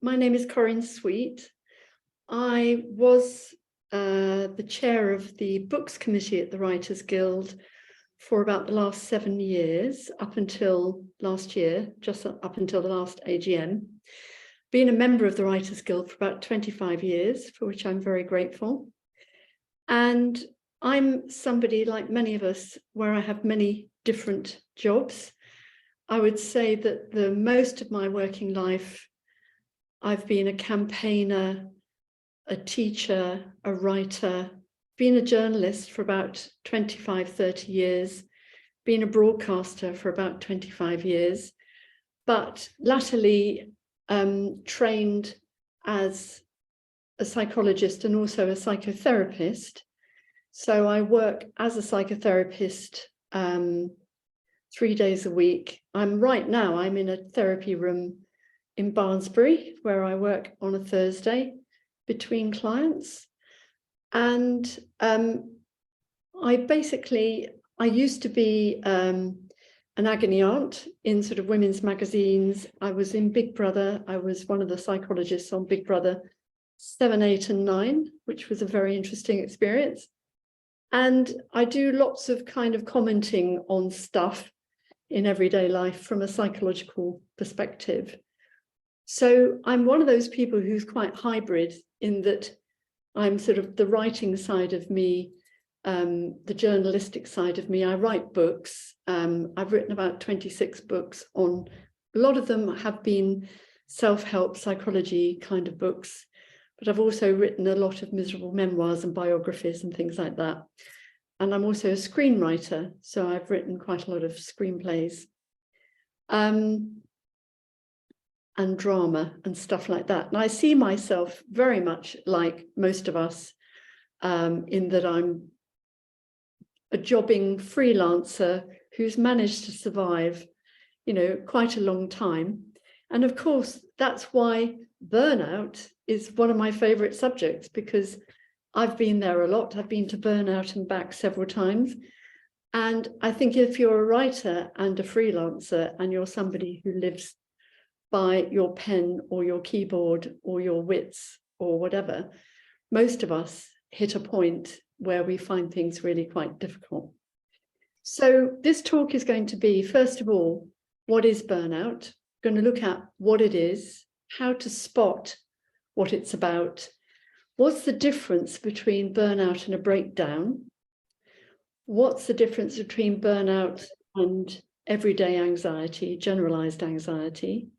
My name is Corinne Sweet. I was the chair of the Books Committee at the Writers Guild for about the last 7 years, up until last year, just up until the last AGM. Been a member of the Writers Guild for about 25 years, for which I'm very grateful. And I'm somebody, like many of us, where I have many different jobs. I would say that the most of my working life, I've been a campaigner, a teacher, a writer, been a journalist for about 25, 30 years, been a broadcaster for about 25 years, but latterly trained as a psychologist and also a psychotherapist. So I work as a psychotherapist 3 days a week. Right now, I'm in a therapy room in Barnsbury, where I work on a Thursday between clients. And I used to be an agony aunt in sort of women's magazines. I was in Big Brother. I was one of the psychologists on Big Brother 7, 8, and 9, which was a very interesting experience. And I do lots of kind of commenting on stuff in everyday life from a psychological perspective. So I'm one of those people who's quite hybrid in that I'm sort of the writing side of me, the journalistic side of me. I write books. I've written about 26 books on, a lot of them have been self-help psychology kind of books, but I've also written a lot of miserable memoirs and biographies and things like that. And I'm also a screenwriter, so I've written quite a lot of screenplays. And drama and stuff like that. And I see myself very much like most of us in that I'm a jobbing freelancer who's managed to survive, quite a long time. And of course, that's why burnout is one of my favorite subjects, because I've been there a lot. I've been to burnout and back several times. And I think if you're a writer and a freelancer and you're somebody who lives by your pen or your keyboard or your wits or whatever, most of us hit a point where we find things really quite difficult. So this talk is going to be, first of all, what is burnout? We're going to look at what it is, how to spot what it's about, what's the difference between burnout and a breakdown, what's the difference between burnout and everyday anxiety, generalized anxiety,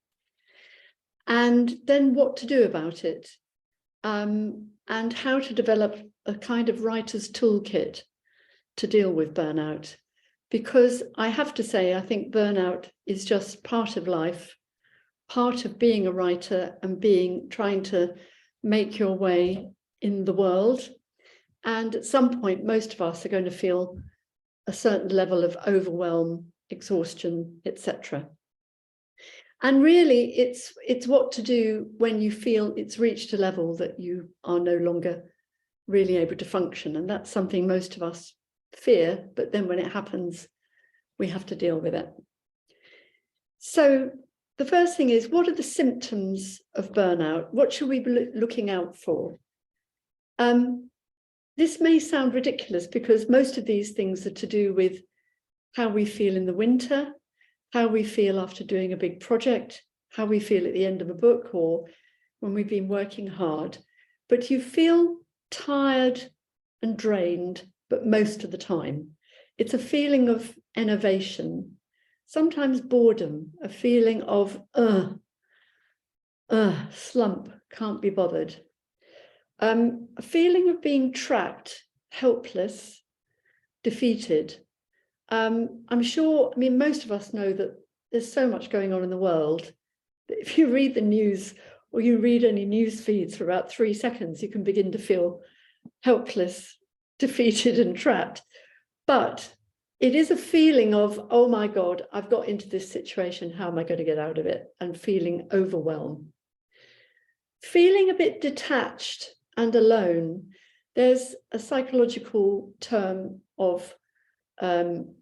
and then what to do about it, and how to develop a kind of writer's toolkit to deal with burnout. Because I have to say, I think burnout is just part of life, part of being a writer and trying to make your way in the world. And at some point, most of us are going to feel a certain level of overwhelm, exhaustion, etc. And really, it's what to do when you feel it's reached a level that you are no longer really able to function. And that's something most of us fear, but then when it happens, we have to deal with it. So the first thing is, what are the symptoms of burnout? What should we be looking out for? This may sound ridiculous because most of these things are to do with how we feel in the winter, how we feel after doing a big project, how we feel at the end of a book or when we've been working hard. But you feel tired and drained, but most of the time. It's a feeling of enervation, sometimes boredom, a feeling of slump, can't be bothered. A feeling of being trapped, helpless, defeated. I'm sure, most of us know that there's so much going on in the world that if you read the news or you read any news feeds for about 3 seconds, you can begin to feel helpless, defeated and trapped. But it is a feeling of, oh my God, I've got into this situation. How am I going to get out of it? And feeling overwhelmed. Feeling a bit detached and alone. There's a psychological term of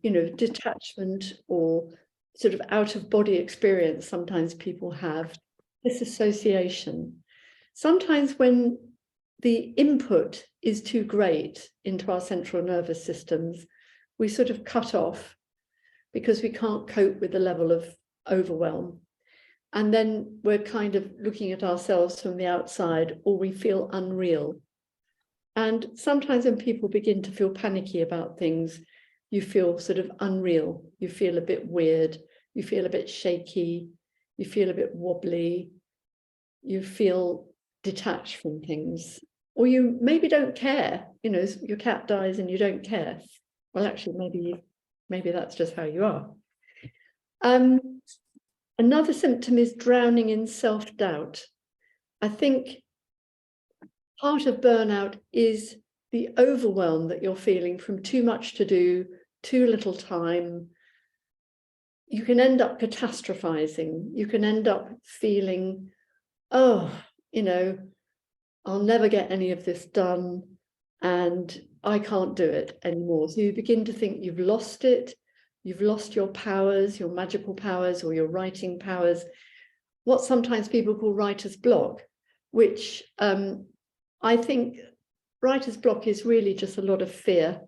detachment or sort of out of body experience sometimes people have. disassociation. Sometimes when the input is too great into our central nervous systems, we sort of cut off because we can't cope with the level of overwhelm. And then we're kind of looking at ourselves from the outside, or we feel unreal. And sometimes when people begin to feel panicky about things, you feel sort of unreal. You feel a bit weird. You feel a bit shaky. You feel a bit wobbly. You feel detached from things. Or you maybe don't care. You know, your cat dies and you don't care. Well, actually, maybe that's just how you are. Another symptom is drowning in self-doubt. I think part of burnout is the overwhelm that you're feeling from too much to do, too little time. You can end up catastrophizing. You can end up feeling, oh, you know, I'll never get any of this done and I can't do it anymore. So you begin to think you've lost it. You've lost your powers, your magical powers or your writing powers, what sometimes people call writer's block, which I think writer's block is really just a lot of fear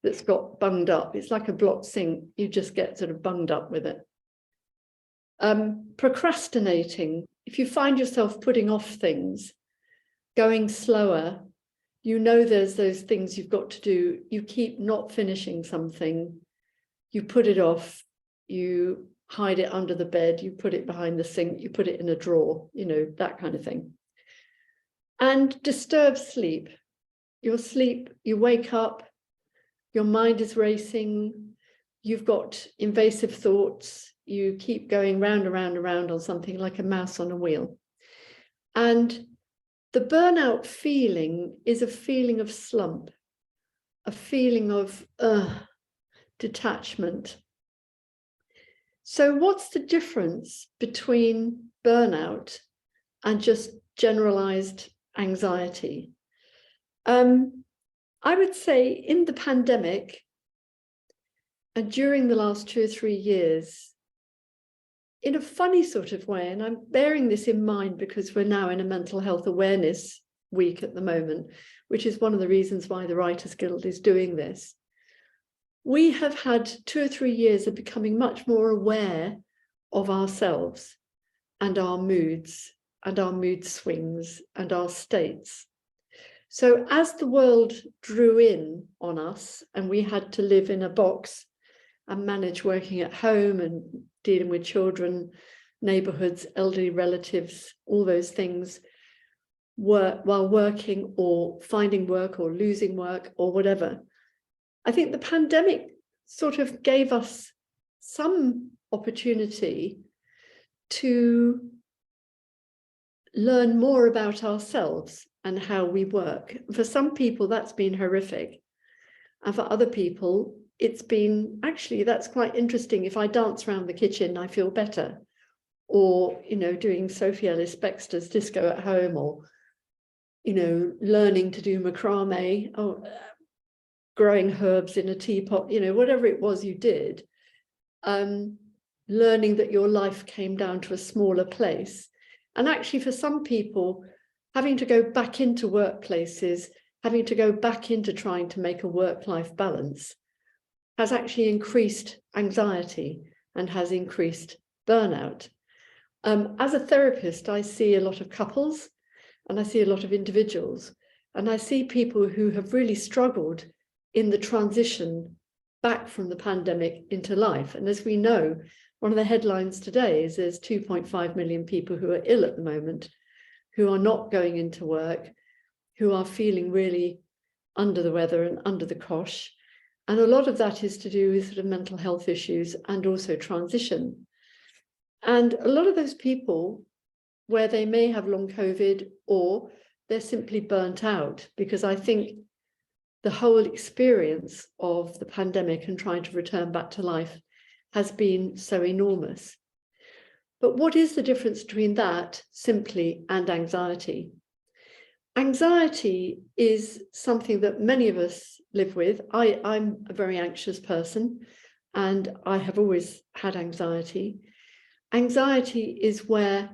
that's got bunged up. It's like a blocked sink. You just get sort of bunged up with it. Procrastinating. If you find yourself putting off things, going slower, you know there's those things you've got to do. You keep not finishing something. You put it off, you hide it under the bed, you put it behind the sink, you put it in a drawer, you know, that kind of thing. And disturbed sleep. Your sleep, you wake up, your mind is racing, you've got invasive thoughts, you keep going round and round and round on something like a mouse on a wheel. And the burnout feeling is a feeling of slump, a feeling of detachment. So what's the difference between burnout and just generalized anxiety? I would say in the pandemic and during the last 2 or 3 years, in a funny sort of way, and I'm bearing this in mind because we're now in a mental health awareness week at the moment, which is one of the reasons why the Writers Guild is doing this. We have had 2 or 3 years of becoming much more aware of ourselves and our moods and our mood swings and our states. So as the world drew in on us and we had to live in a box and manage working at home and dealing with children, neighborhoods, elderly relatives, all those things, while working or finding work or losing work or whatever, I think the pandemic sort of gave us some opportunity to learn more about ourselves and how we work. For some people, that's been horrific. And for other people, it's been, actually, that's quite interesting. If I dance around the kitchen, I feel better. Or, you know, doing Sophie Ellis-Bextor's disco at home, or, you know, learning to do macrame, or growing herbs in a teapot, you know, whatever it was you did, learning that your life came down to a smaller place. And actually, for some people, having to go back into workplaces, having to go back into trying to make a work-life balance has actually increased anxiety and has increased burnout. As a therapist, I see a lot of couples and I see a lot of individuals, and I see people who have really struggled in the transition back from the pandemic into life. And as we know, one of the headlines today is there's 2.5 million people who are ill at the moment, who are not going into work, who are feeling really under the weather and under the cosh. And a lot of that is to do with sort of mental health issues and also transition. And a lot of those people, where they may have long COVID or they're simply burnt out, because I think the whole experience of the pandemic and trying to return back to life has been so enormous. But what is the difference between that simply and anxiety? Anxiety is something that many of us live with. I'm a very anxious person and I have always had anxiety. Anxiety is where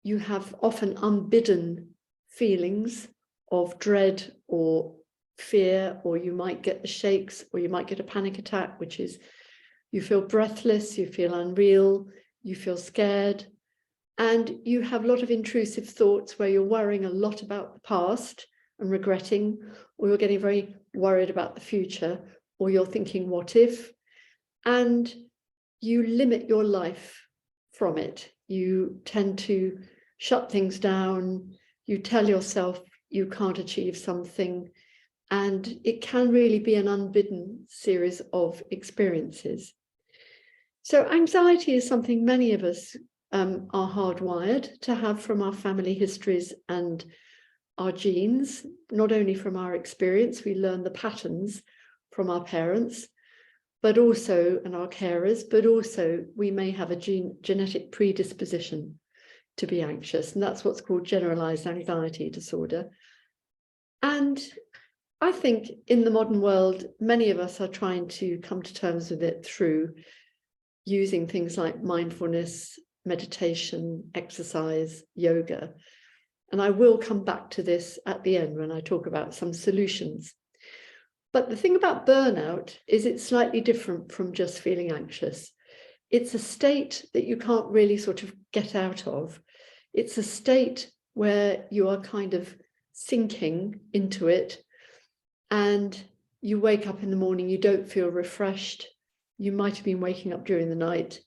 you have often unbidden feelings of dread or fear, or you might get the shakes, or you might get a panic attack, which is you feel breathless, you feel unreal, you feel scared, and you have a lot of intrusive thoughts where you're worrying a lot about the past and regretting, or you're getting very worried about the future, or you're thinking, what if? And you limit your life from it. You tend to shut things down. You tell yourself you can't achieve something. And it can really be an unbidden series of experiences. So anxiety is something many of us are hardwired to have from our family histories and our genes, not only from our experience, we learn the patterns from our parents, but also, and our carers, but also we may have a genetic predisposition to be anxious, and that's what's called generalized anxiety disorder. And I think in the modern world, many of us are trying to come to terms with it through using things like mindfulness, meditation, exercise, yoga. And I will come back to this at the end when I talk about some solutions. But the thing about burnout is it's slightly different from just feeling anxious. It's a state that you can't really sort of get out of. It's a state where you are kind of sinking into it, and you wake up in the morning, you don't feel refreshed. You might have been waking up during the night.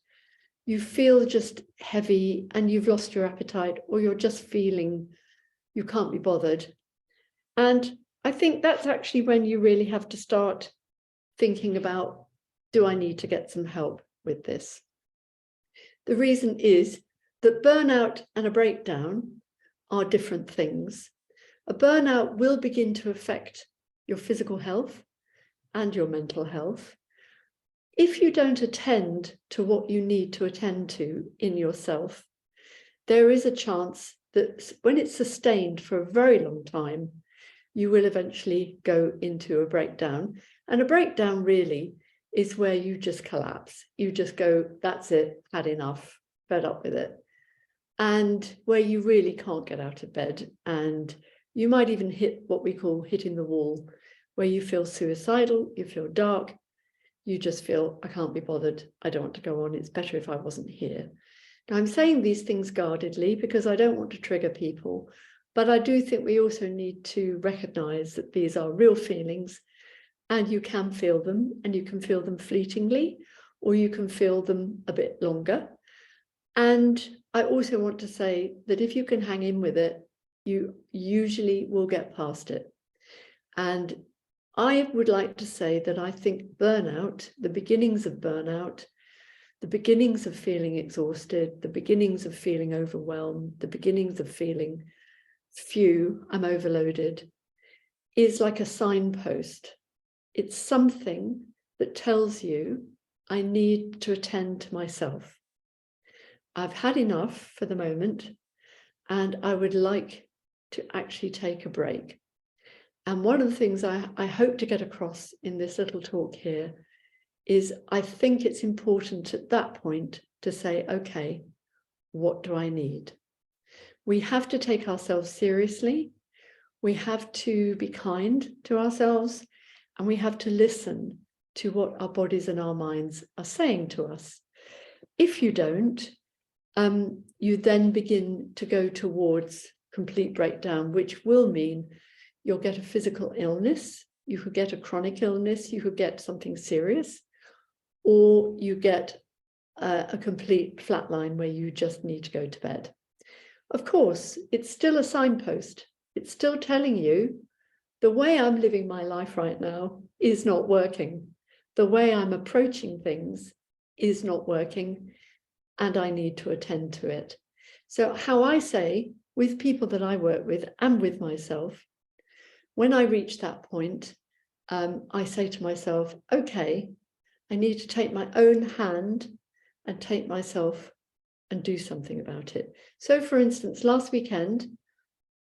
You feel just heavy and you've lost your appetite, or you're just feeling you can't be bothered. And I think that's actually when you really have to start thinking about, do I need to get some help with this? The reason is that burnout and a breakdown are different things. A burnout will begin to affect your physical health and your mental health. If you don't attend to what you need to attend to in yourself, there is a chance that when it's sustained for a very long time, you will eventually go into a breakdown. And a breakdown really is where you just collapse. You just go, that's it, had enough, fed up with it. And where you really can't get out of bed. And you might even hit what we call hitting the wall, where you feel suicidal, you feel dark, you just feel, I can't be bothered, I don't want to go on, it's better if I wasn't here. Now, I'm saying these things guardedly because I don't want to trigger people, but I do think we also need to recognize that these are real feelings, and you can feel them, and you can feel them fleetingly, or you can feel them a bit longer. And I also want to say that if you can hang in with it, you usually will get past it. And I would like to say that I think burnout, the beginnings of burnout, the beginnings of feeling exhausted, the beginnings of feeling overwhelmed, the beginnings of feeling I'm overloaded, is like a signpost. It's something that tells you, I need to attend to myself. I've had enough for the moment, and I would like to actually take a break. And one of the things I hope to get across in this little talk here is I think it's important at that point to say, okay, what do I need? We have to take ourselves seriously. We have to be kind to ourselves, and we have to listen to what our bodies and our minds are saying to us. If you don't, you then begin to go towards complete breakdown, which will mean you'll get a physical illness, you could get a chronic illness, you could get something serious, or you get a complete flatline where you just need to go to bed. Of course, it's still a signpost. It's still telling you the way I'm living my life right now is not working. The way I'm approaching things is not working, and I need to attend to it. So how I say with people that I work with and with myself, when I reach that point, I say to myself, okay, I need to take my own hand and take myself and do something about it. So for instance, last weekend,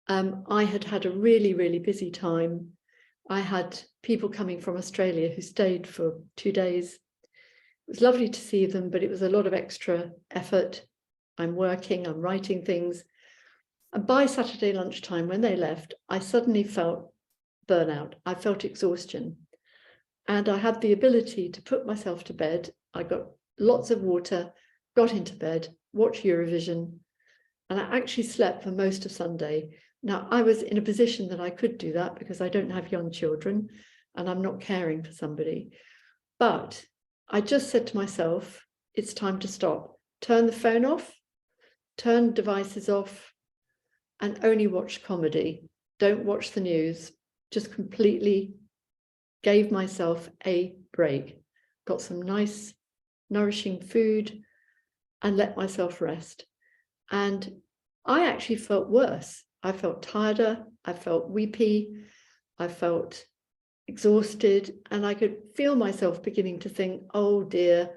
I had a really, really busy time. I had people coming from Australia who stayed for 2 days. It was lovely to see them, but it was a lot of extra effort. I'm working, I'm writing things, And by Saturday lunchtime, when they left, I suddenly felt burnout. I felt exhaustion. And I had the ability to put myself to bed. I got lots of water, got into bed, watched Eurovision, and I actually slept for most of Sunday. Now, I was in a position that I could do that because I don't have young children and I'm not caring for somebody. But I just said to myself, it's time to stop. Turn the phone off, turn devices off, and only watch comedy. Don't watch the news. Just completely gave myself a break. Got some nice, nourishing food and let myself rest. And I actually felt worse. I felt tireder, I felt weepy, I felt exhausted, and I could feel myself beginning to think, oh dear,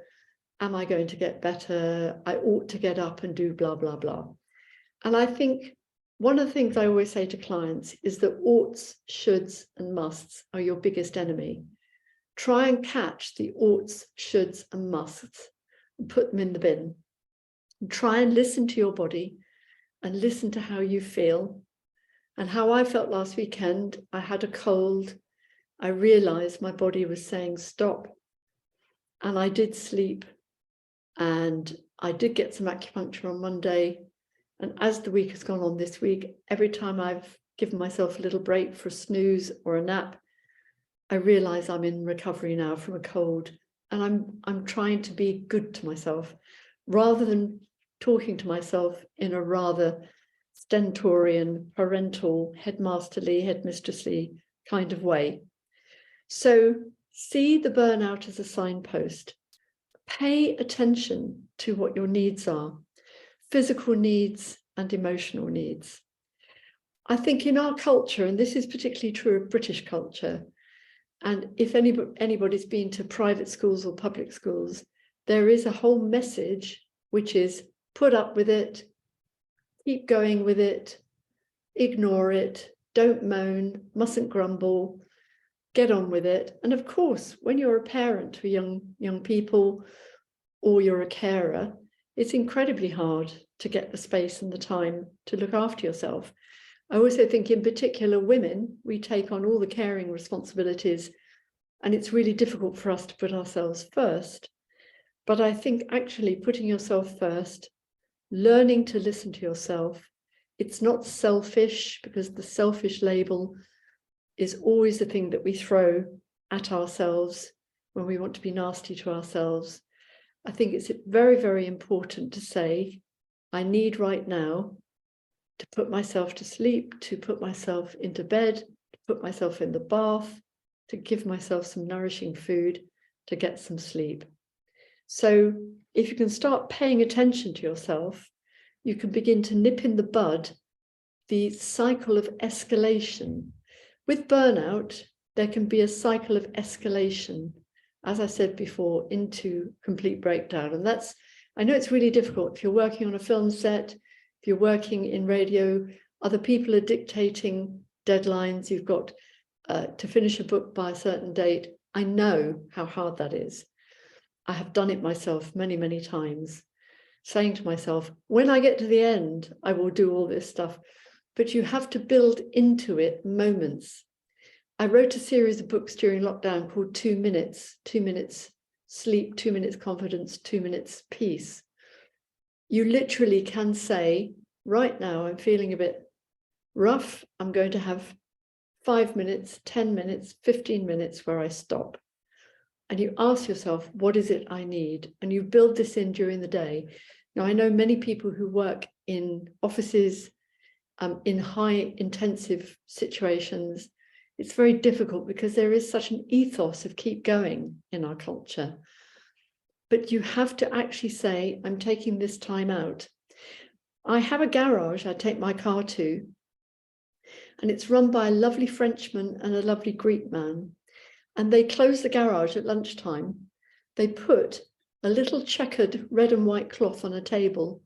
am I going to get better? I ought to get up and do blah, blah, blah. And I think one of the things I always say to clients is that oughts, shoulds, and musts are your biggest enemy. Try and catch the oughts, shoulds, and musts and put them in the bin. And try and listen to your body and listen to how you feel. And how I felt last weekend, I had a cold. I realized my body was saying stop. And I did sleep. And I did get some acupuncture on Monday. And as the week has gone on this week, every time I've given myself a little break for a snooze or a nap, I realize I'm in recovery now from a cold. And I'm trying to be good to myself rather than talking to myself in a rather stentorian, parental, headmasterly, headmistressly kind of way. So see the burnout as a signpost. Pay attention to what your needs are, physical needs and emotional needs. I think in our culture, and this is particularly true of British culture, and if anybody's been to private schools or public schools, there is a whole message which is put up with it, keep going with it, ignore it, don't moan, mustn't grumble, get on with it. And of course, when you're a parent to young people or you're a carer, it's incredibly hard to get the space and the time to look after yourself. I also think in particular women, we take on all the caring responsibilities and it's really difficult for us to put ourselves first. But I think actually putting yourself first, learning to listen to yourself, it's not selfish, because the selfish label is always the thing that we throw at ourselves when we want to be nasty to ourselves. I think it's very, very important to say, I need right now to put myself to sleep, to put myself into bed, to put myself in the bath, to give myself some nourishing food, to get some sleep. So if you can start paying attention to yourself, you can begin to nip in the bud the cycle of escalation. With burnout, there can be a cycle of escalation, as I said before, into complete breakdown. And that's, I know it's really difficult if you're working on a film set, if you're working in radio, other people are dictating deadlines, you've got to finish a book by a certain date. I know how hard that is. I have done it myself many, many times, saying to myself, when I get to the end, I will do all this stuff. But you have to build into it moments. I wrote a series of books during lockdown called 2 minutes, 2 minutes sleep, 2 minutes confidence, 2 minutes peace. You literally can say, right now, I'm feeling a bit rough. I'm going to have 5 minutes, 10 minutes, 15 minutes where I stop. And you ask yourself, what is it I need? And you build this in during the day. Now, I know many people who work in offices, in high intensive situations. It's very difficult because there is such an ethos of keep going in our culture. But you have to actually say, I'm taking this time out. I have a garage I take my car to, and it's run by a lovely Frenchman and a lovely Greek man. And they close the garage at lunchtime. They put a little checkered red and white cloth on a table.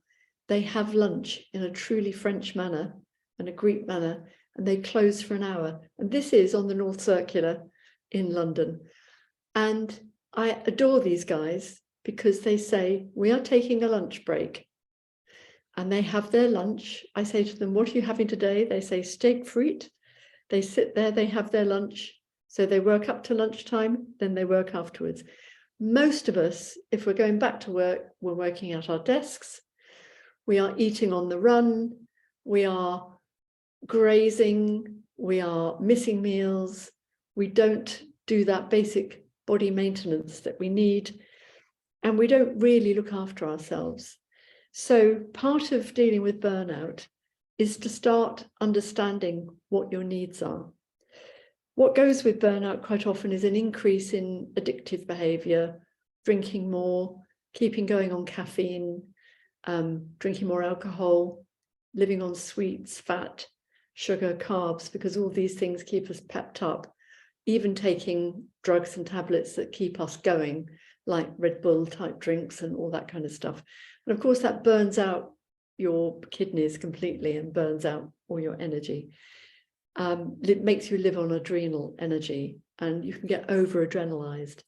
They have lunch in a truly French manner and a Greek manner, and they close for an hour. And this is on the North Circular in London. And I adore these guys because they say, we are taking a lunch break. and they have their lunch. I say to them, what are you having today? They say steak frites. They sit there, they have their lunch. So they work up to lunchtime, then they work afterwards. Most of us, if we're going back to work, we're working at our desks. We are eating on the run. We are grazing. We are missing meals. We don't do that basic body maintenance that we need. And we don't really look after ourselves. So part of dealing with burnout is to start understanding what your needs are. What goes with burnout quite often is an increase in addictive behavior, drinking more, keeping going on caffeine, drinking more alcohol, living on sweets, fat, sugar, carbs, because all these things keep us pepped up, even taking drugs and tablets that keep us going, like Red Bull type drinks and all that kind of stuff. And of course, that burns out your kidneys completely and burns out all your energy. It makes you live on adrenal energy and you can get over adrenalized.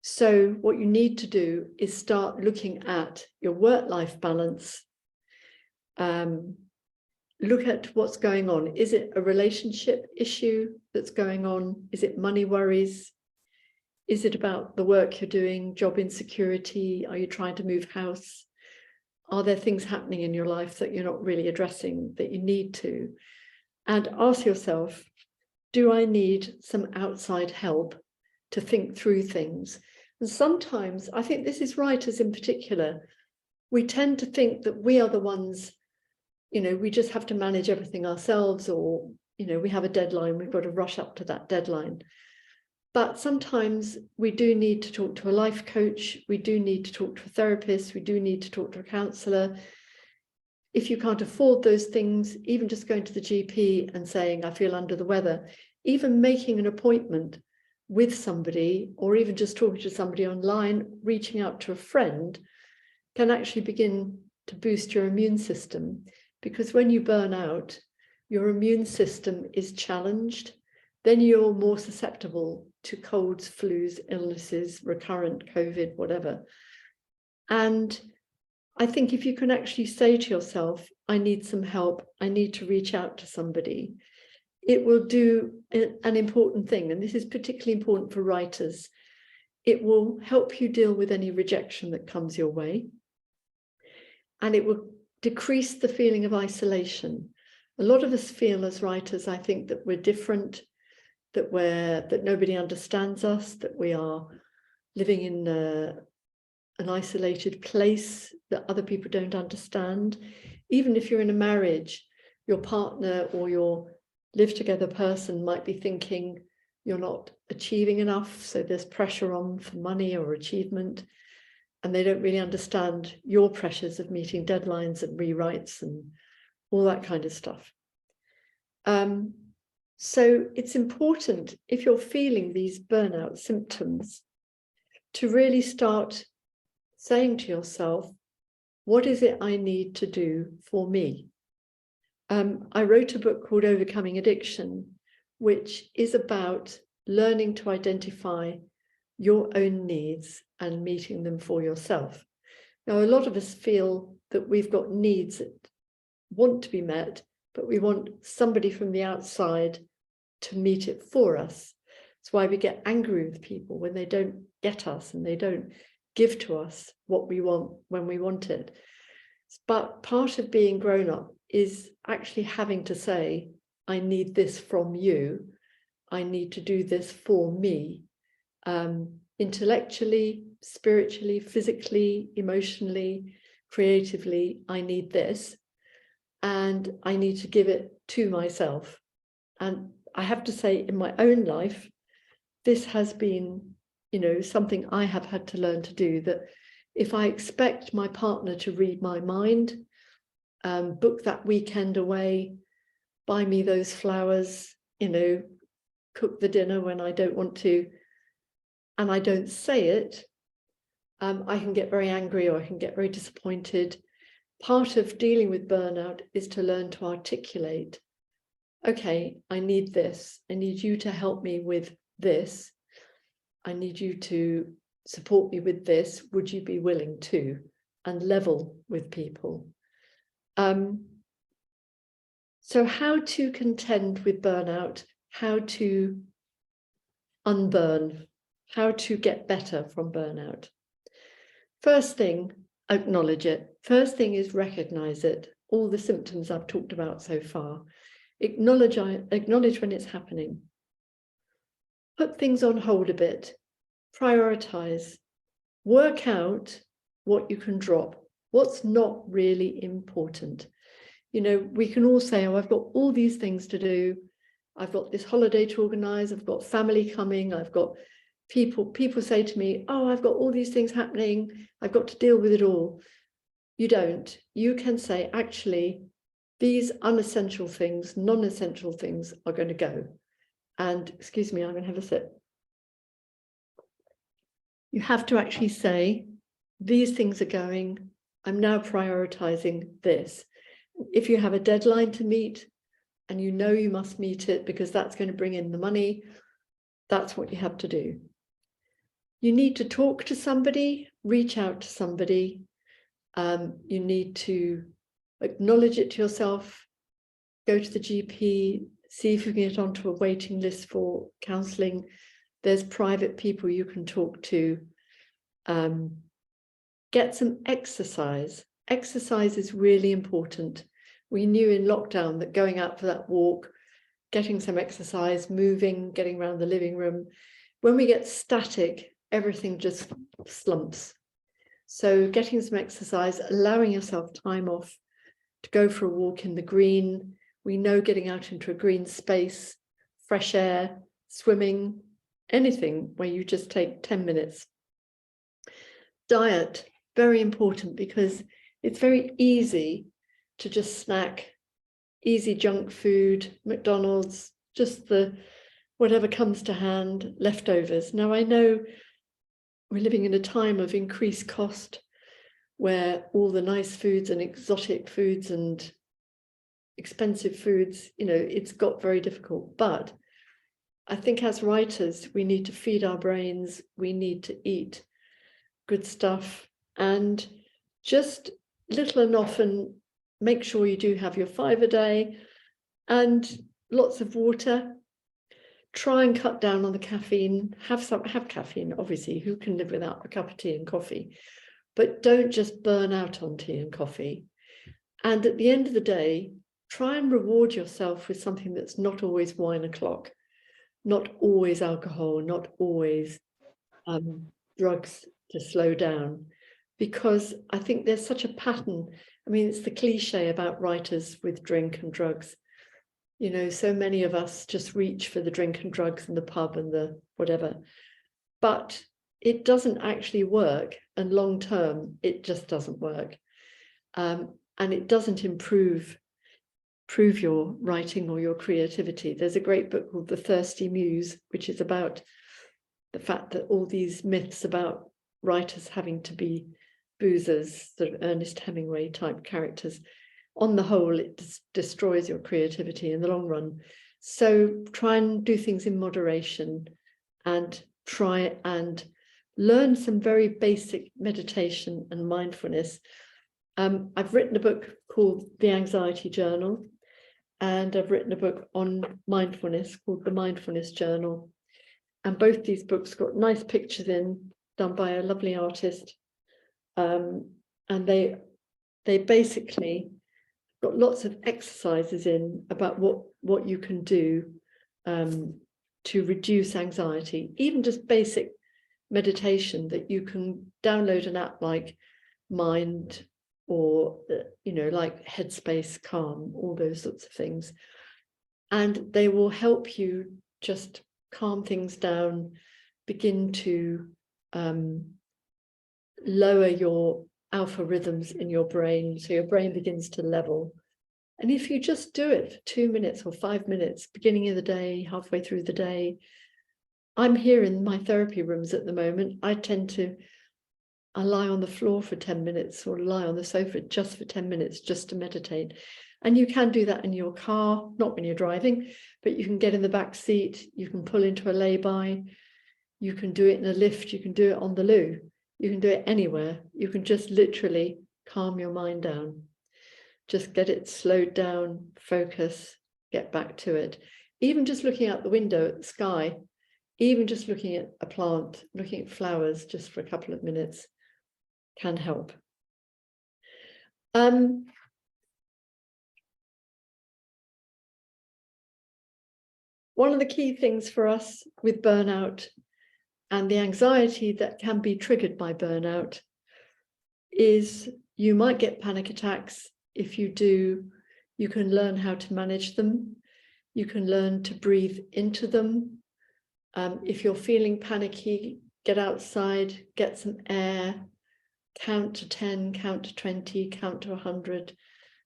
So what you need to do is start looking at your work-life balance. Look at what's going on. Is it a relationship issue that's going on? Is it money worries? Is it about the work you're doing, job insecurity? Are you trying to move house? Are there things happening in your life that you're not really addressing that you need to? And ask yourself, do I need some outside help to think through things? And sometimes, I think this is writers in particular, we tend to think that we are the ones, we just have to manage everything ourselves, or, we have a deadline, we've got to rush up to that deadline. But sometimes we do need to talk to a life coach, we do need to talk to a therapist, we do need to talk to a counsellor. If you can't afford those things, even just going to the GP and saying, I feel under the weather, even making an appointment with somebody, or even just talking to somebody online, reaching out to a friend, can actually begin to boost your immune system. Because when you burn out, your immune system is challenged, then you're more susceptible to colds, flus, illnesses, recurrent COVID, whatever. And I think if you can actually say to yourself, I need some help, I need to reach out to somebody, it will do an important thing. And this is particularly important for writers. It will help you deal with any rejection that comes your way. And it will decrease the feeling of isolation. A lot of us feel as writers, I think, that we're different, that nobody understands us, that we are living in an isolated place that other people don't understand. Even if you're in a marriage, your partner or your live together person might be thinking you're not achieving enough, so there's pressure on for money or achievement, and they don't really understand your pressures of meeting deadlines and rewrites and all that kind of stuff. So it's important, if you're feeling these burnout symptoms, to really start saying to yourself, what is it I need to do for me? I wrote a book called Overcoming Addiction, which is about learning to identify your own needs and meeting them for yourself. Now, a lot of us feel that we've got needs that want to be met, but we want somebody from the outside to meet it for us. That's why we get angry with people when they don't get us and they don't give to us what we want when we want it. But part of being grown up is actually having to say, I need this from you. I need to do this for me. Intellectually, spiritually, physically, emotionally, creatively, I need this. And I need to give it to myself. And I have to say, in my own life, this has been, something I have had to learn to do, that if I expect my partner to read my mind, book that weekend away, buy me those flowers, cook the dinner when I don't want to, and I don't say it, I can get very angry or I can get very disappointed. Part of dealing with burnout is to learn to articulate, okay, I need this. I need you to help me with this. I need you to support me with this. Would you be willing to? And level with people. So how to contend with burnout, how to unburn, how to get better from burnout. First thing, acknowledge it. First thing is recognize it. All the symptoms I've talked about so far. Acknowledge when it's happening. Put things on hold a bit. Prioritize. Work out what you can drop. What's not really important. You know, we can all say, oh, I've got all these things to do. I've got this holiday to organize. I've got family coming. I've got people say to me, oh, I've got all these things happening. I've got to deal with it all. You don't. You can say, actually, these unessential things, non-essential things are going to go. And excuse me, I'm going to have a sip. You have to actually say, these things are going. I'm now prioritizing this. If you have a deadline to meet and you know you must meet it because that's going to bring in the money, that's what you have to do. You need to talk to somebody, reach out to somebody. You need to acknowledge it to yourself, go to the GP, see if you can get onto a waiting list for counselling. There's private people you can talk to. Get some exercise. Exercise is really important. We knew in lockdown that going out for that walk, getting some exercise, moving, getting around the living room, when we get static, everything just slumps. So getting some exercise, allowing yourself time off to go for a walk in the green. We know getting out into a green space, fresh air, swimming, anything where you just take 10 minutes. Diet, very important, because it's very easy to just snack, easy junk food, McDonald's, just the whatever comes to hand, leftovers. Now, I know we're living in a time of increased cost where all the nice foods and exotic foods and expensive foods, you know, it's got very difficult. But I think as writers, we need to feed our brains, we need to eat good stuff, and just little and often make sure you do have your 5 a day and lots of water. Try and cut down on the caffeine. Have caffeine, obviously. Who can live without a cup of tea and coffee? But don't just burn out on tea and coffee. And at the end of the day, try and reward yourself with something that's not always wine o'clock, not always alcohol, not always drugs to slow down. Because I think there's such a pattern. I mean, it's the cliche about writers with drink and drugs. You know, so many of us just reach for the drink and drugs and the pub and the whatever. But it doesn't actually work. And long term, it just doesn't work. And it doesn't improve your writing or your creativity. There's a great book called The Thirsty Muse, which is about the fact that all these myths about writers having to be boozers, sort of Ernest Hemingway type characters, on the whole, it destroys your creativity in the long run. So try and do things in moderation and try and learn some very basic meditation and mindfulness. I've written a book called The Anxiety Journal, and I've written a book on mindfulness called The Mindfulness Journal. And both these books got nice pictures in, done by a lovely artist. And they basically got lots of exercises in about what you can do to reduce anxiety, even just basic meditation that you can download an app like Mind or, you know, like Headspace, Calm, all those sorts of things. And they will help you just calm things down, begin to lower your alpha rhythms in your brain, so your brain begins to level. And if you just do it for 2 minutes or 5 minutes, beginning of the day, halfway through the day. I'm here in my therapy rooms at the moment. I lie on the floor for 10 minutes or lie on the sofa just for 10 minutes just to meditate. And you can do that in your car, not when you're driving, but you can get in the back seat, you can pull into a lay-by, you can do it in a lift, you can do it on the loo. You can do it anywhere. You can just literally calm your mind down. just get it slowed down, focus, get back to it. Even just looking out the window at the sky, even just looking at a plant, looking at flowers just for a couple of minutes can help. One of the key things for us with burnout and the anxiety that can be triggered by burnout is you might get panic attacks. If you do, you can learn how to manage them. You can learn to breathe into them. If you're feeling panicky, get outside, get some air, count to 10, count to 20, count to 100.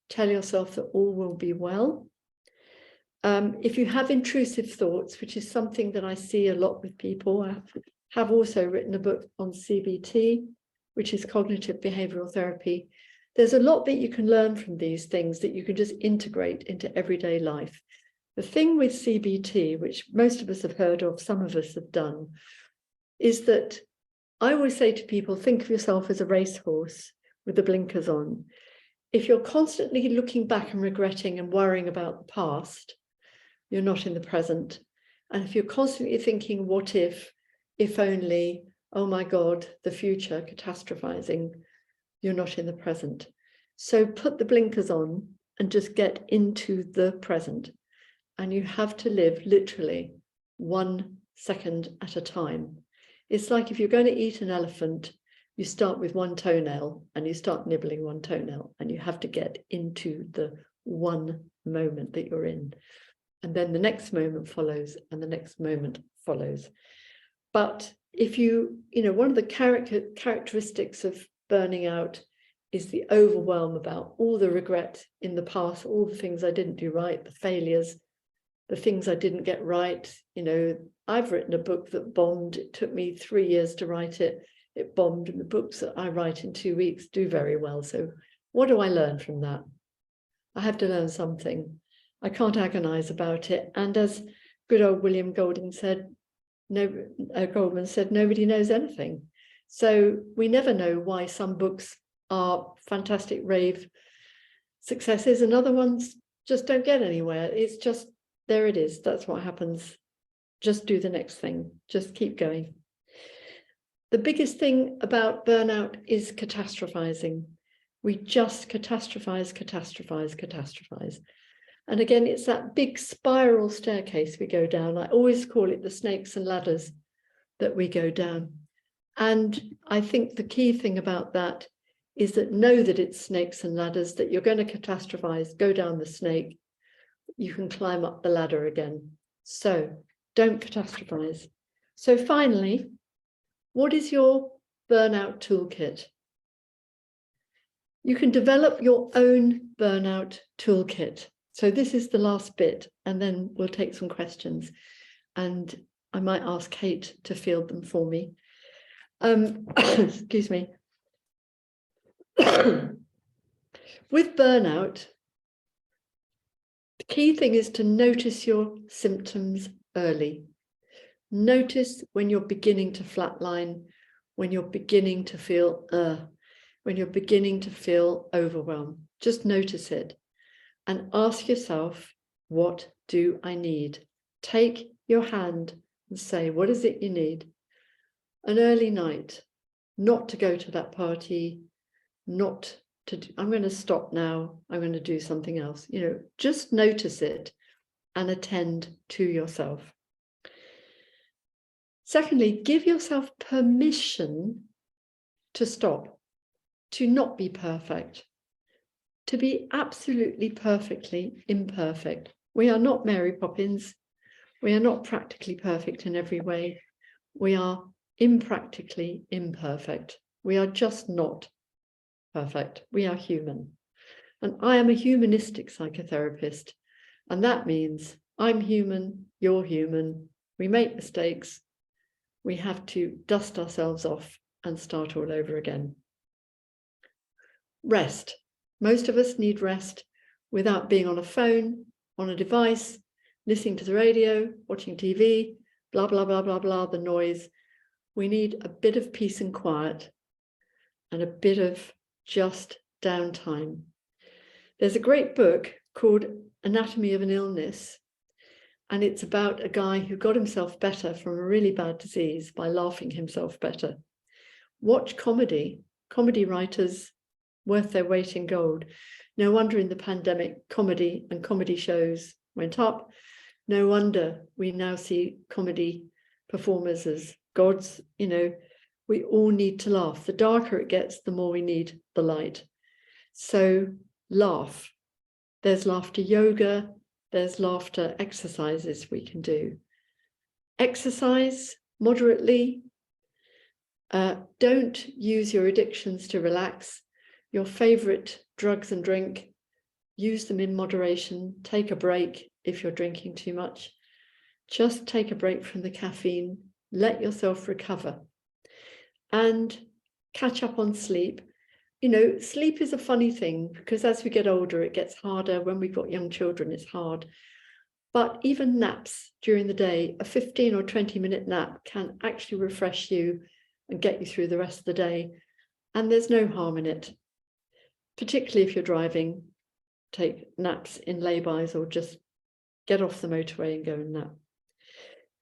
Tell yourself that all will be well. If you have intrusive thoughts, which is something that I see a lot with people, I have also written a book on CBT, which is cognitive behavioral therapy. There's a lot that you can learn from these things that you can just integrate into everyday life. The thing with CBT, which most of us have heard of, some of us have done, is that I always say to people, think of yourself as a racehorse with the blinkers on. If you're constantly looking back and regretting and worrying about the past, you're not in the present. And if you're constantly thinking, what if only, oh my God, the future, catastrophizing, you're not in the present. So put the blinkers on and just get into the present. And you have to live literally 1 second at a time. It's like if you're going to eat an elephant, you start with one toenail and you start nibbling one toenail, and you have to get into the one moment that you're in. And then the next moment follows, and the next moment follows. But if one of the characteristics of burning out is the overwhelm about all the regret in the past, all the things I didn't do right, the failures, the things I didn't get right. I've written a book that bombed. It took me 3 years to write it. It bombed, and the books that I write in 2 weeks do very well. So what do I learn from that? I have to learn something. I can't agonize about it. And as good old William Goldman said, nobody knows anything. So we never know why some books are fantastic rave successes and other ones just don't get anywhere. It's just, there it is. That's what happens. Just do the next thing. Just keep going. The biggest thing about burnout is catastrophizing. We just catastrophize. And again, it's that big spiral staircase we go down. I always call it the snakes and ladders that we go down. And I think the key thing about that is that know that it's snakes and ladders, that you're going to catastrophize, go down the snake, you can climb up the ladder again. So don't catastrophize. So finally, what is your burnout toolkit? You can develop your own burnout toolkit. So this is the last bit, and then we'll take some questions. And I might ask Kate to field them for me. Excuse me. With burnout, the key thing is to notice your symptoms early. Notice when you're beginning to flatline, when you're beginning to feel, when you're beginning to feel overwhelmed. Just notice it and ask yourself, what do I need? Take your hand and say, what is it you need? An early night, not to go to that party, not to do, I'm going to stop now, I'm going to do something else. Just notice it and attend to yourself. Secondly, give yourself permission to stop, to not be perfect, to be absolutely perfectly imperfect. We are not Mary Poppins. We are not practically perfect in every way. We are impractically imperfect. We are just not perfect. We are human. And I am a humanistic psychotherapist. And that means I'm human, you're human. We make mistakes. We have to dust ourselves off and start all over again. Rest. Most of us need rest without being on a phone, on a device, listening to the radio, watching TV, blah, blah, blah, blah, blah, the noise. We need a bit of peace and quiet and a bit of just downtime. There's a great book called Anatomy of an Illness, and it's about a guy who got himself better from a really bad disease by laughing himself better. Watch comedy. Comedy writers worth their weight in gold. No wonder in the pandemic, comedy and comedy shows went up. No wonder we now see comedy performers as gods. You know, we all need to laugh. The darker it gets, the more we need the light. So laugh. There's laughter yoga. There's laughter exercises we can do. Exercise moderately. Don't use your addictions to relax. Your favorite drugs and drink, use them in moderation. Take a break if you're drinking too much. Just take a break from the caffeine. Let yourself recover. And catch up on sleep. You know, sleep is a funny thing because as we get older, it gets harder. When we've got young children, it's hard. But even naps during the day, a 15 or 20-minute nap can actually refresh you and get you through the rest of the day. And there's no harm in it, particularly if you're driving. Take naps in laybys or just get off the motorway and go and nap.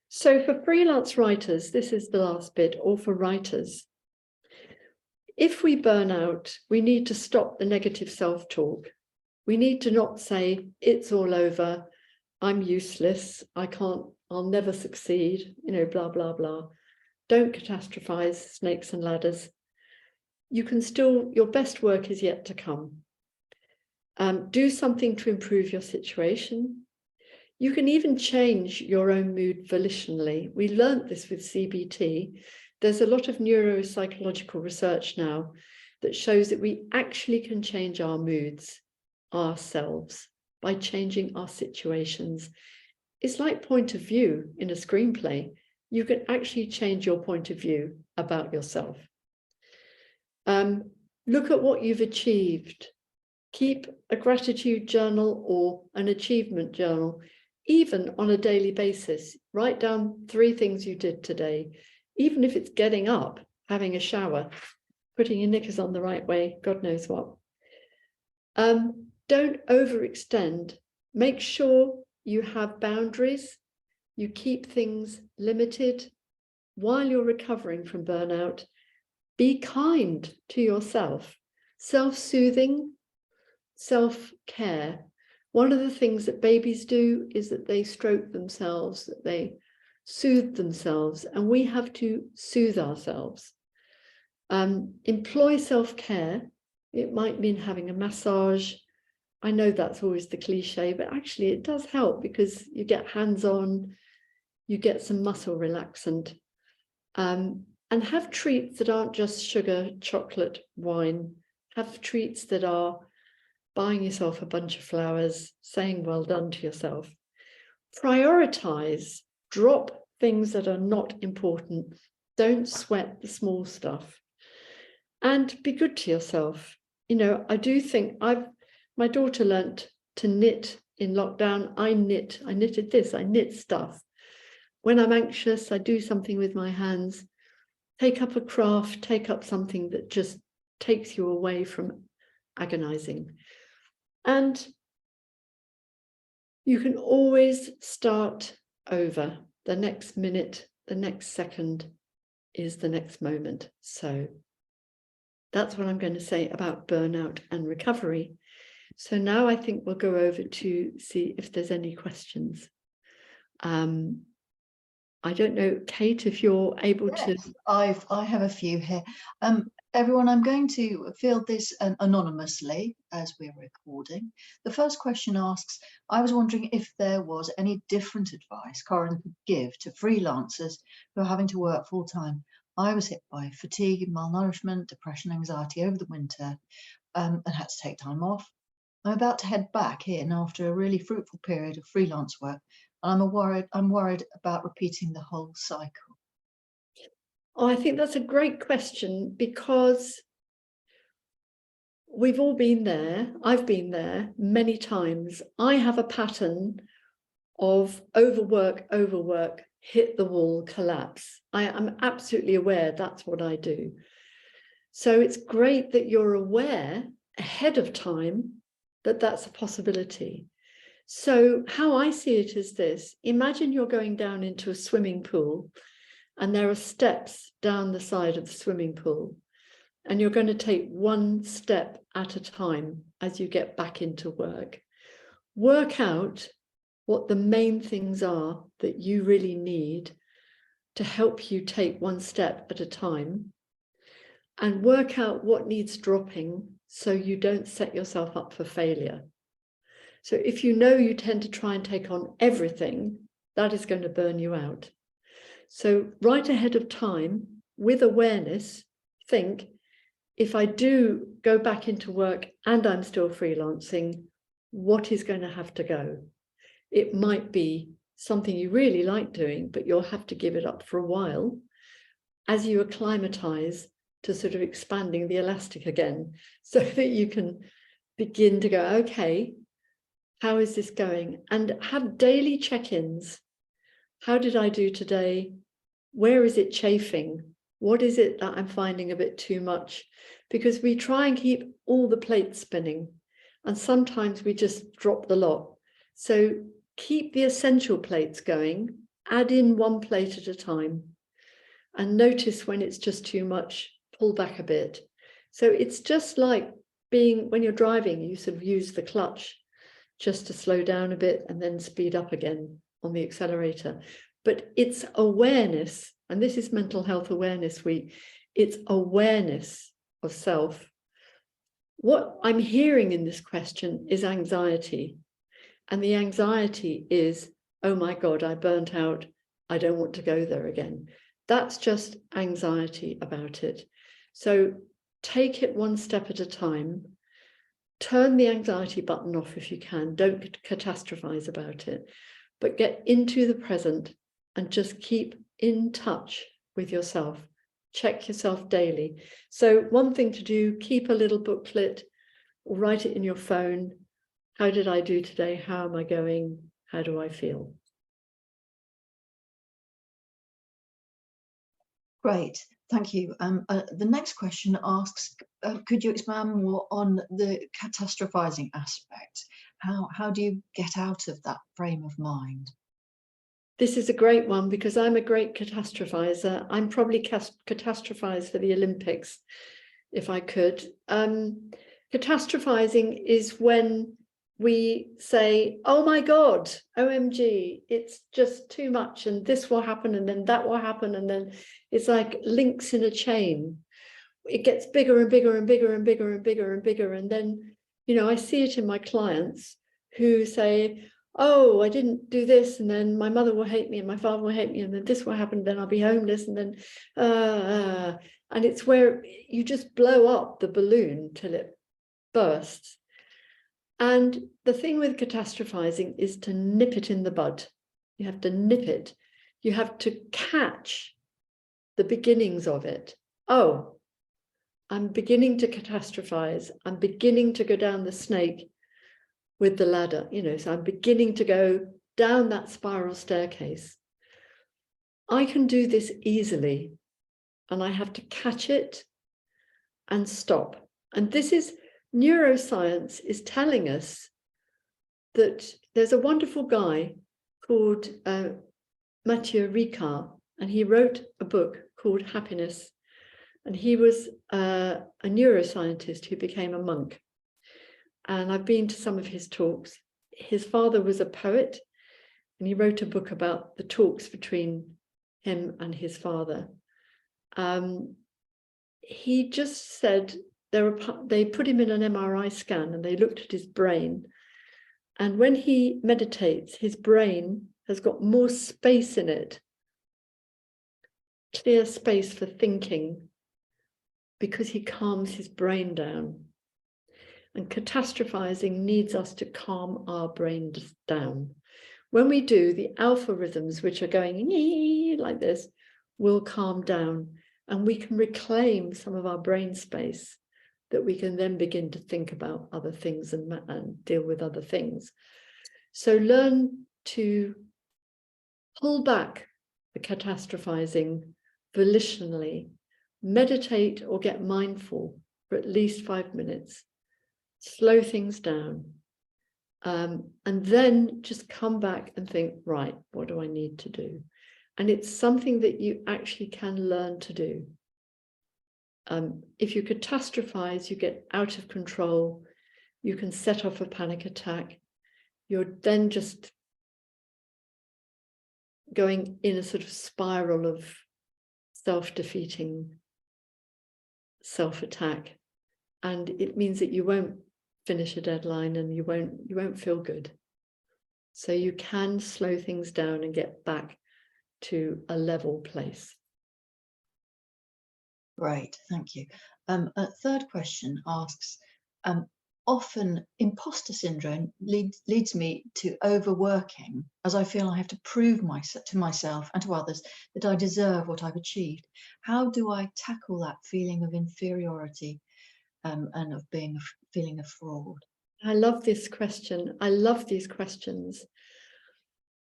So for freelance writers, this is the last bit, or for writers. If we burn out, we need to stop the negative self-talk. We need to not say, it's all over, I'm useless, I'll never succeed, you know, blah, blah, blah. Don't catastrophize, snakes and ladders. You can still, your best work is yet to come. Do something to improve your situation. You can even change your own mood volitionally. We learned this with CBT. There's a lot of neuropsychological research now that shows that we actually can change our moods ourselves by changing our situations. It's like point of view in a screenplay. You can actually change your point of view about yourself. Look at what you've achieved. Keep a gratitude journal or an achievement journal, even on a daily basis. Write down 3 things you did today, even if it's getting up, having a shower, putting your knickers on the right way, God knows what. Don't overextend. Make sure you have boundaries. You keep things limited while you're recovering from burnout. Be kind to yourself. Self-soothing, self-care. One of the things that babies do is that they stroke themselves, that they soothe themselves, and we have to soothe ourselves. Employ self-care. It might mean having a massage. I know that's always the cliche, but actually it does help because you get hands-on, you get some muscle relaxant, and have treats that aren't just sugar, chocolate, wine. Have treats that are buying yourself a bunch of flowers, saying well done to yourself. Prioritize, drop things that are not important. Don't sweat the small stuff. And be good to yourself. You know, I do think my daughter learnt to knit in lockdown. I knitted this, I knit stuff. When I'm anxious, I do something with my hands. Take up a craft, take up something that just takes you away from agonizing. And you can always start over. The next minute, the next second is the next moment. So that's what I'm going to say about burnout and recovery. So now I think we'll go over to see if there's any questions. I don't know, Kate, if you're able to. I have a few here. Everyone, I'm going to field this anonymously as we're recording. The first question asks, I was wondering if there was any different advice Corinne could give to freelancers who are having to work full time. I was hit by fatigue, malnourishment, depression, anxiety over the winter, and had to take time off. I'm about to head back in after a really fruitful period of freelance work, and I'm worried about repeating the whole cycle. Oh, I think that's a great question because we've all been there. I've been there many times. I have a pattern of overwork, hit the wall, collapse. I am absolutely aware that's what I do. So it's great that you're aware ahead of time that that's a possibility. So how I see it is this: imagine you're going down into a swimming pool and there are steps down the side of the swimming pool, and you're going to take one step at a time as you get back into work. Work out what the main things are that you really need to help you take one step at a time, and work out what needs dropping so you don't set yourself up for failure. So if you know you tend to try and take on everything, that is going to burn you out. So right ahead of time, with awareness, think, if I do go back into work and I'm still freelancing, what is going to have to go? It might be something you really like doing, but you'll have to give it up for a while as you acclimatize to sort of expanding the elastic again, so that you can begin to go, okay, how is this going? And have daily check-ins. How did I do today? Where is it chafing? What is it that I'm finding a bit too much? Because we try and keep all the plates spinning, and sometimes we just drop the lot. So keep the essential plates going, add in one plate at a time, and notice when it's just too much, pull back a bit. So it's just like when you're driving, you sort of use the clutch just to slow down a bit and then speed up again on the accelerator. But it's awareness, and this is Mental Health Awareness Week. It's awareness of self. What I'm hearing in this question is anxiety. And the anxiety is, oh my God, I burnt out. I don't want to go there again. That's just anxiety about it. So take it one step at a time. Turn the anxiety button off if you can. Don't catastrophize about it, but get into the present and just keep in touch with yourself. Check yourself daily. So one thing to do, keep a little booklet or write it in your phone. How did I do today? How am I going? How do I feel? Great, thank you. The next question asks, could you expand more on the catastrophizing aspect? How do you get out of that frame of mind? This is a great one because I'm a great catastrophizer. I'm probably catastrophize for the Olympics if I could. Catastrophizing is when we say, oh my God, OMG, it's just too much, and this will happen, and then that will happen, and then it's like links in a chain. It gets bigger and bigger and bigger and bigger and bigger and bigger. And then, I see it in my clients who say, oh, I didn't do this, and then my mother will hate me and my father will hate me, and then this will happen, then I'll be homeless, and then and it's where you just blow up the balloon till it bursts. And the thing with catastrophizing is to nip it in the bud. You have to nip it. You have to catch the beginnings of it. Oh, I'm beginning to catastrophize. I'm beginning to go down the snake with the ladder, so I'm beginning to go down that spiral staircase. I can do this easily, and I have to catch it and stop. And this is neuroscience is telling us that there's a wonderful guy called Mathieu Ricard, and he wrote a book called Happiness. And he was a neuroscientist who became a monk. And I've been to some of his talks. His father was a poet, and he wrote a book about the talks between him and his father. He just said they put him in an MRI scan and they looked at his brain. And when he meditates, his brain has got more space in it, clear space for thinking, because he calms his brain down. And catastrophizing needs us to calm our brains down. When we do, the alpha rhythms, which are going like this, will calm down, and we can reclaim some of our brain space that we can then begin to think about other things and deal with other things. So learn to pull back the catastrophizing volitionally, meditate or get mindful for at least 5 minutes, slow things down, and then just come back and think, right, what do I need to do? And it's something that you actually can learn to do. If you catastrophize, you get out of control, you can set off a panic attack. You're then just going in a sort of spiral of self-defeating self-attack. And it means that you won't finish a deadline and you won't feel good. So you can slow things down and get back to a level place. Great, thank you. A third question asks, often imposter syndrome leads me to overworking, as I feel I have to prove to myself and to others that I deserve what I've achieved. How do I tackle that feeling of inferiority and of feeling a fraud? I love this question. I love these questions.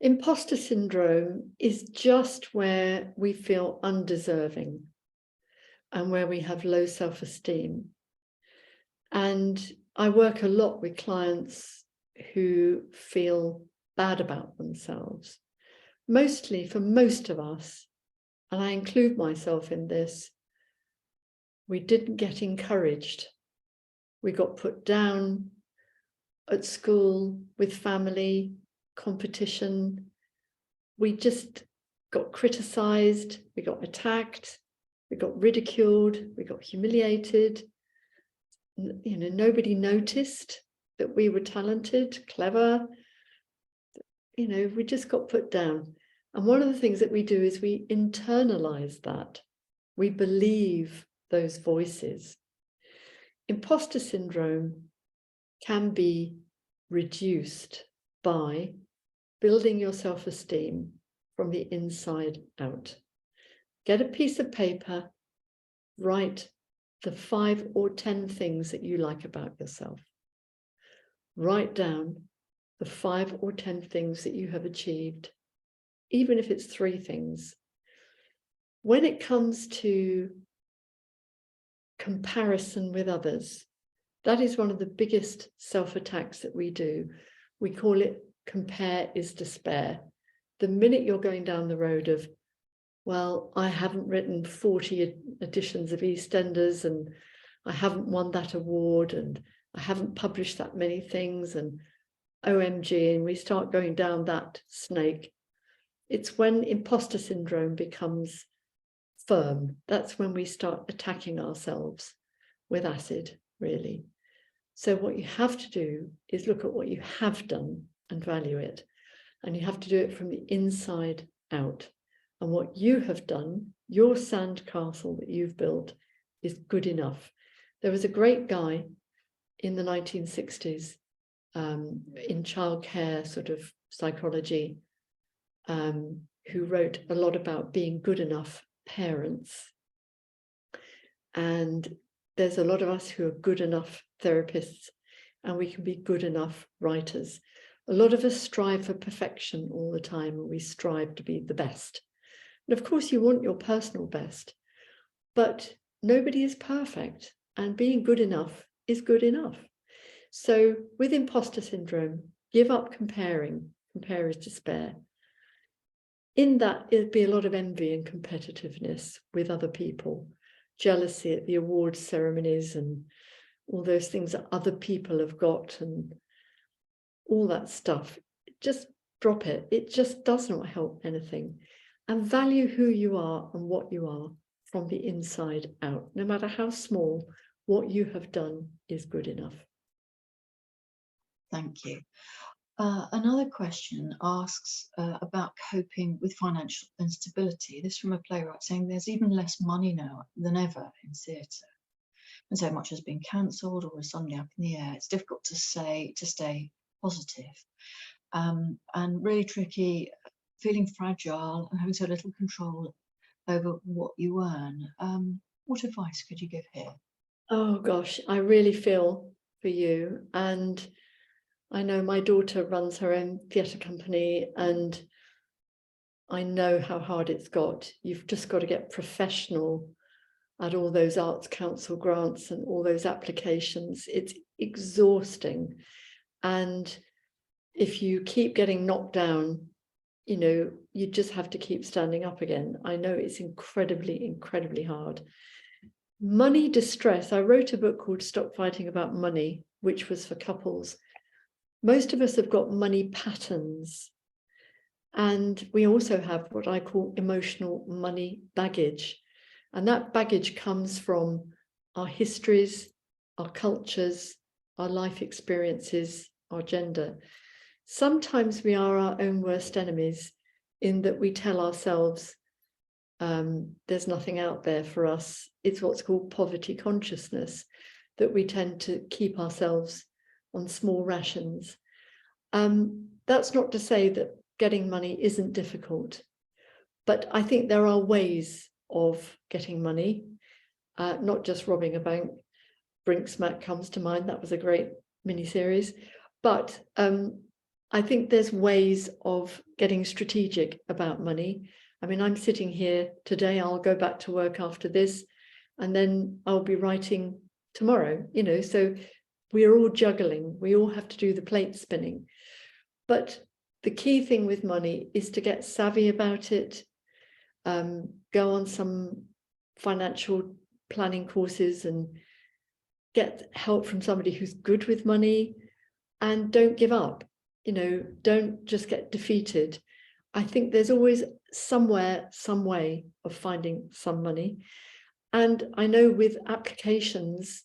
Imposter syndrome is just where we feel undeserving and where we have low self-esteem. And I work a lot with clients who feel bad about themselves. Mostly, for most of us, and I include myself in this, we didn't get encouraged. We got put down at school, with family, competition. We just got criticized, we got attacked, we got ridiculed, we got humiliated. You know, nobody noticed that we were talented, clever. You know, we just got put down. And one of the things that we do is we internalize that. We believe those voices. Imposter syndrome can be reduced by building your self-esteem from the inside out. Get a piece of paper, write the 5 or 10 things that you like about yourself. Write down the 5 or 10 things that you have achieved, even if it's 3 things. When it comes to comparison with others, that is one of the biggest self-attacks that we do. We call it compare is despair. The minute you're going down the road of, well, I haven't written 40 editions of EastEnders and I haven't won that award and I haven't published that many things and OMG, and we start going down that snake. It's when imposter syndrome becomes firm. That's when we start attacking ourselves with acid, really. So what you have to do is look at what you have done and value it. And you have to do it from the inside out. And what you have done, your sand castle that you've built, is good enough. There was a great guy in the 1960s in childcare sort of psychology who wrote a lot about being good enough parents. And there's a lot of us who are good enough therapists, and we can be good enough writers. A lot of us strive for perfection all the time, and we strive to be the best. And of course, you want your personal best, but nobody is perfect, and being good enough is good enough. So with imposter syndrome, give up comparing. Compare is despair. In that, it'd be a lot of envy and competitiveness with other people, jealousy at the awards ceremonies and all those things that other people have got and all that stuff. Just drop it. It just does not help anything. And value who you are and what you are from the inside out. No matter how small, what you have done is good enough. Thank you. Another question asks about coping with financial instability. This from a playwright saying there's even less money now than ever in theatre. And so much has been cancelled or is suddenly up in the air. It's difficult to stay positive and really tricky, feeling fragile and having so little control over what you earn. What advice could you give here? Oh gosh, I really feel for you. And I know my daughter runs her own theatre company and I know how hard it's got. You've just got to get professional at all those Arts Council grants and all those applications. It's exhausting. And if you keep getting knocked down, you know, you just have to keep standing up again. I know it's incredibly, incredibly hard. Money distress. I wrote a book called Stop Fighting About Money, which was for couples. Most of us have got money patterns. And we also have what I call emotional money baggage. And that baggage comes from our histories, our cultures, our life experiences, our gender. Sometimes we are our own worst enemies in that we tell ourselves there's nothing out there for us. It's what's called poverty consciousness, that we tend to keep ourselves on small rations. That's not to say that getting money isn't difficult, but I think there are ways of getting money, not just robbing a bank. Brinksmack comes to mind. That was a great mini-series. But I think there's ways of getting strategic about money. I mean, I'm sitting here today, I'll go back to work after this, and then I'll be writing tomorrow, you know, so we're all juggling. We all have to do the plate spinning. But the key thing with money is to get savvy about it, go on some financial planning courses and get help from somebody who's good with money, and don't give up. You know, don't just get defeated. I think there's always somewhere, some way of finding some money. And I know with applications,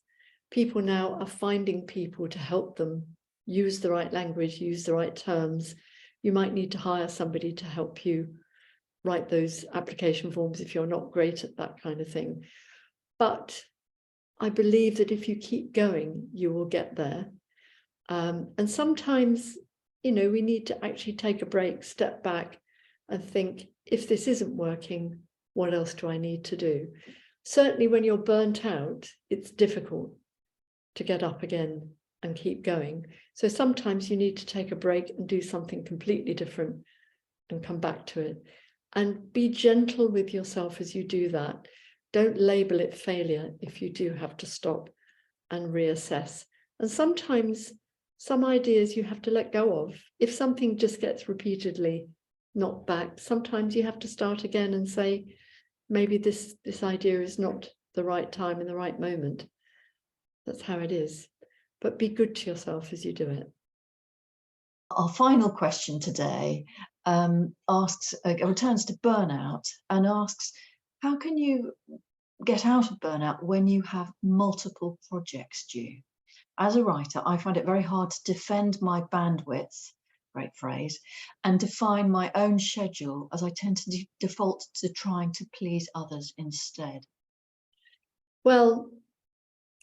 people now are finding people to help them use the right language, use the right terms. You might need to hire somebody to help you write those application forms if you're not great at that kind of thing. But I believe that if you keep going, you will get there. And sometimes, you know, we need to actually take a break, step back and think, if this isn't working, what else do I need to do? Certainly when you're burnt out, it's difficult to get up again and keep going. So sometimes you need to take a break and do something completely different and come back to it. And be gentle with yourself as you do that. Don't label it failure if you do have to stop and reassess. And sometimes some ideas you have to let go of. If something just gets repeatedly knocked back, sometimes you have to start again and say, maybe this idea is not the right time and the right moment. That's how it is. But be good to yourself as you do it. Our final question today returns to burnout and asks, how can you get out of burnout when you have multiple projects due? As a writer, I find it very hard to defend my bandwidth, great phrase, and define my own schedule, as I tend to default to trying to please others instead. Well,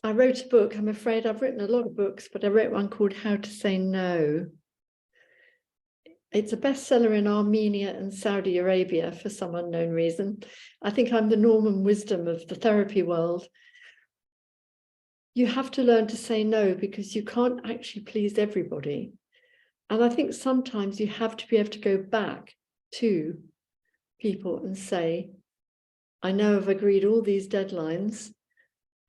I wrote a book. I'm afraid I've written a lot of books, but I wrote one called How to Say No. It's a bestseller in Armenia and Saudi Arabia for some unknown reason. I think I'm the Norman wisdom of the therapy world. You have to learn to say no because you can't actually please everybody. And I think sometimes you have to be able to go back to people and say, I know I've agreed all these deadlines,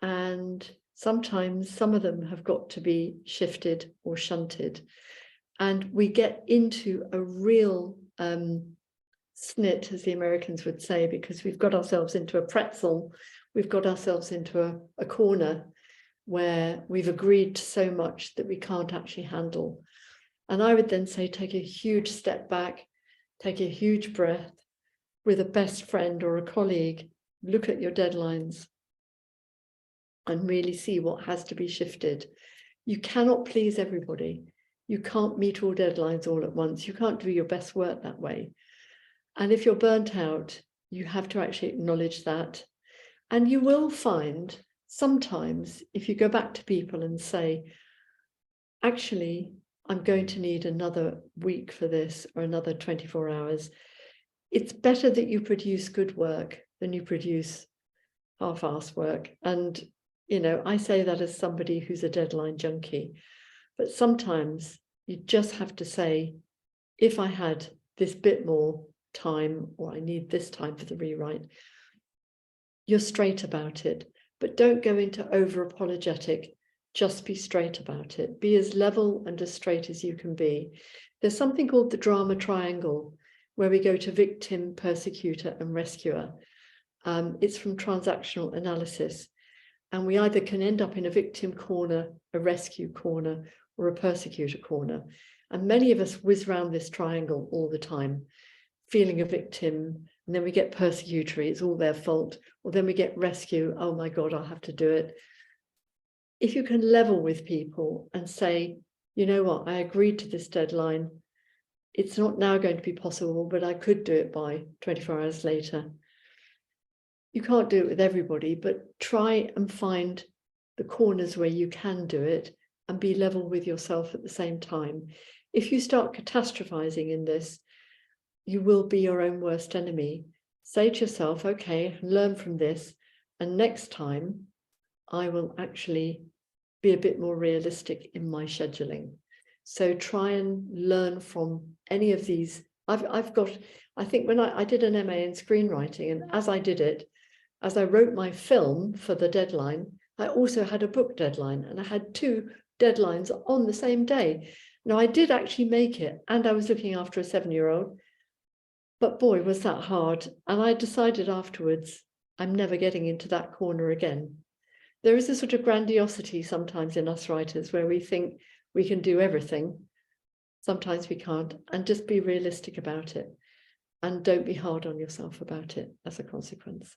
and sometimes some of them have got to be shifted or shunted. And we get into a real snit, as the Americans would say, because we've got ourselves into a pretzel. We've got ourselves into a corner where we've agreed to so much that we can't actually handle. And I would then say, take a huge step back, take a huge breath with a best friend or a colleague, look at your deadlines and really see what has to be shifted. You cannot please everybody. You can't meet all deadlines all at once. You can't do your best work that way. And if you're burnt out, you have to actually acknowledge that. And you will find sometimes if you go back to people and say, actually, I'm going to need another week for this or another 24 hours. It's better that you produce good work than you produce half-assed work. And, you know, I say that as somebody who's a deadline junkie, but sometimes you just have to say, if I had this bit more time, or I need this time for the rewrite, you're straight about it, but don't go into over apologetic just be straight about it. Be as level and as straight as you can be. There's something called the drama triangle, where we go to victim, persecutor, and rescuer. It's from transactional analysis. And we either can end up in a victim corner, a rescue corner, or a persecutor corner. And many of us whiz around this triangle all the time, feeling a victim, and then we get persecutory, it's all their fault, or then we get rescue, oh my God, I'll have to do it. If you can level with people and say, you know what, I agreed to this deadline. It's not now going to be possible, but I could do it by 24 hours later. You can't do it with everybody, but try and find the corners where you can do it and be level with yourself at the same time. If you start catastrophizing in this, you will be your own worst enemy. Say to yourself, okay, learn from this, and next time I will actually be a bit more realistic in my scheduling. So try and learn from any of these. I've got, I think when I did an MA in screenwriting, and as I did it, as I wrote my film for the deadline, I also had a book deadline, and I had 2 deadlines on the same day. Now, I did actually make it, and I was looking after a 7-year-old, but boy, was that hard. And I decided afterwards, I'm never getting into that corner again. There is a sort of grandiosity sometimes in us writers where we think we can do everything. Sometimes we can't, and just be realistic about it. And don't be hard on yourself about it as a consequence.